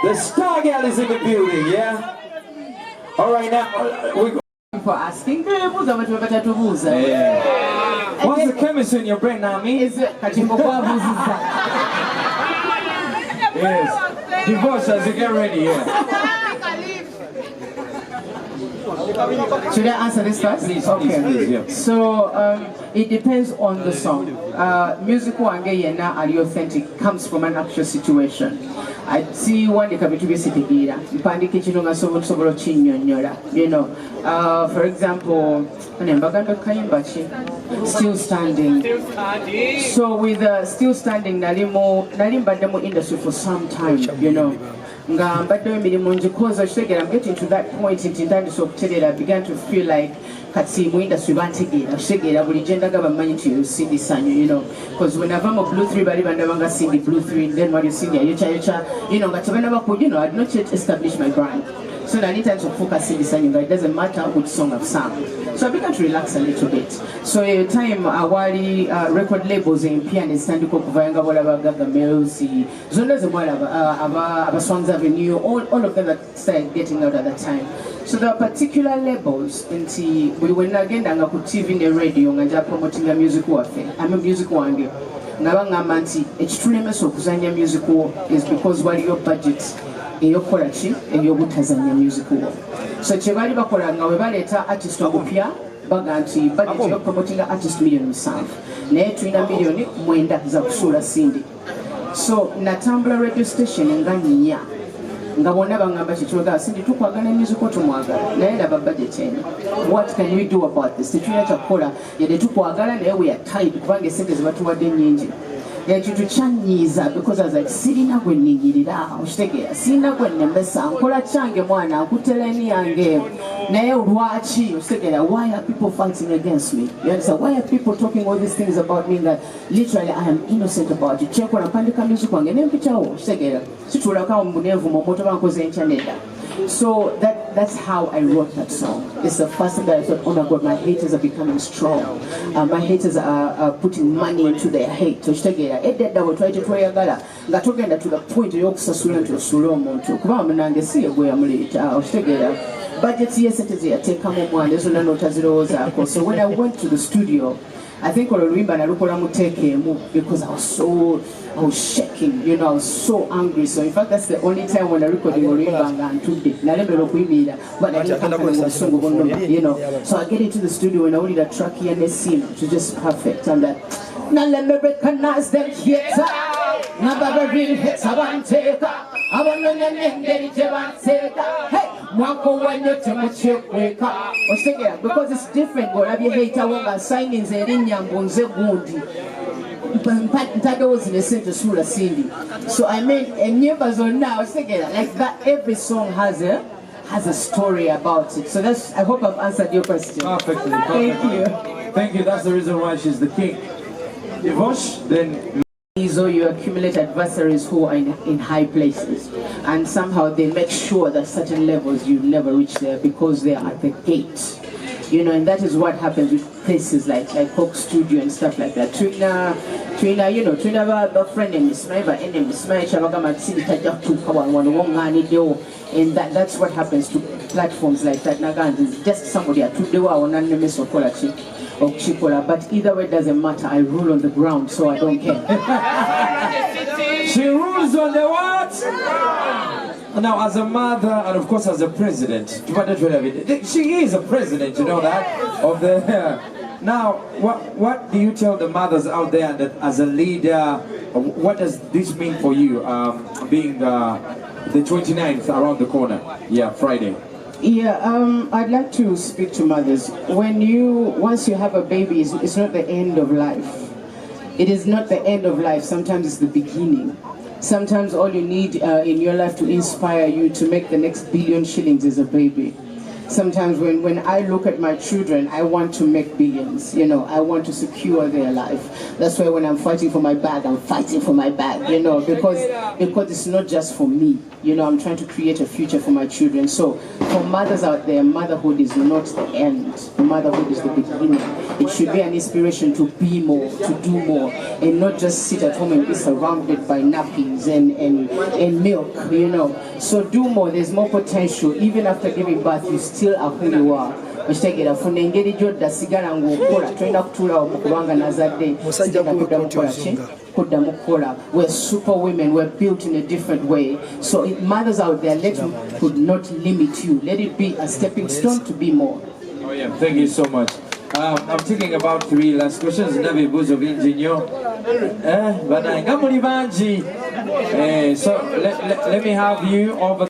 The star girl is in the building, yeah? All right, now we're going for asking. Yeah. What's the chemistry in your brain now, me? Is it? Yes. Divorce as you get ready, yeah. Should I answer this first? Please, okay. please, yeah. So it depends on the song. Music wangeyena are authentic, comes from an actual situation. I see one day to be sitting you know. For example, still standing. So with still standing, nalimba industry for some time, you know. I'm getting to that point in time so I began to feel like Cindy Sanyu, you know, because whenever I'm a blue 3 body and Cindy blue 3, then what you sing, you know, but whenever I did not yet establish my brand. So I need time to focus Cindy Sanyu, it doesn't matter which song I've sung. So I began to relax a little bit. So a time awali record labels in piano stand kuvanga whatever the melody, zonas of Swans Avenue, all of them that started getting out at that time. So there are particular labels in we went again and TV in the radio and promoting the music warfare. I'm a music wange. Nabanga manti, it's true kuzanya music war is because what your budget eyokola ki ebyobutazanya music war. So kyebali bakola nga webaleta artist omupya baga nti budget yo promoting artist million 7 naye tulina million 9 za kusuula Cindy. So natambula radio station nga nnya nga bonna bangamba kituga Cindy tukwagala music tumwagala naye laba budget eno. What can we do about this? Tetulina kyakukola yadde tukwagala naye we are tied kubanga esente zibatuwadde nnyingi. Ekintu kyanyiiza because I was like sirina gwe nninyirira okitegeera sirina gwe nnembesa nkola kyange mwana nkutereni yange naye lwaki okitegeera why are people fighting against me? You understand? Why are people talking all these things about me that literally I am innocent about it? Kyekola mpandika music wange nempitawo okitegeera situulakawo muneevu momoto bankoze enkyanedda. So that's how I wrote that song. It's the first thing that I thought, oh my God, my haters are becoming strong. My haters are putting money into their hate. So that will try to toyagala. Nga togenda to the point of yokusasula nti osula omuntu. Kuba munange si yegwe amuleta. Okitegera. Budgets yesente zeyateekamu omwana ezo nano otazirowoozaako. So when I went to the studio, I think olulwimba nalukola muteekeemu because I was shaking, you know, I was so angry. So in fact that's the only time when I recorded olulwimba nga ntudde nalembera okuyimirira but I didn't have obusungu bonna, you know. So I get into the studio and I only that track here and the scene, which is just perfect. And that now let me recognize them hits. Now the real hits I want to take. I want to get it I take. Hey, because it's different. But I hate our signings and in Yambonze Gundi. So I mean, and neighbors on now like that. Every song has a story about it. So that's. I hope I've answered your question. Perfectly. Thank you. Thank you. That's the reason why she's the king. Divorce, then. So you accumulate adversaries who are in high places, and somehow they make sure that certain levels you never reach there because they are at the gate. You know, and that is what happens with places like Coke Studio and stuff like that. Twina, you know, Twina a friend and Miss Mai, but enemy Miss Mai, Chavagama City Tajak to and that's what happens to platforms like that. Nagan is just somebody at Tudewa or Nanemis or Kolachi or Chipola, but either way it doesn't matter. I rule on the ground, so I don't care. She rules on the what? Now, as a mother and of course as a president, she is a president, you know that? Of the now, what do you tell the mothers out there that as a leader, what does this mean for you, being the 29th around the corner? Yeah, Friday. Yeah, I'd like to speak to mothers. Once you have a baby, it's not the end of life. It is not the end of life. Sometimes it's the beginning. Sometimes all you need in your life to inspire you to make the next billion shillings is a baby. sometimes when I look at my children, I want to make billions, you know, I want to secure their life. That's why when I'm fighting for my bag, I'm fighting for my bag, you know, because it's not just for me, you know, I'm trying to create a future for my children. So for mothers out there, motherhood is not the end. Motherhood is the beginning. It should be an inspiration to be more, to do more, and not just sit at home and be surrounded by nappies and milk, you know. So do more, there's more potential. Even after giving birth, you still are who you are. We're super women, we're built in a different way. So mothers out there, let it could not limit you. Let it be a stepping stone to be more. Oh yeah, thank you so much. I'm thinking about 3 last questions. Nabi Buzo Vinjinyo. But I got so let me have you over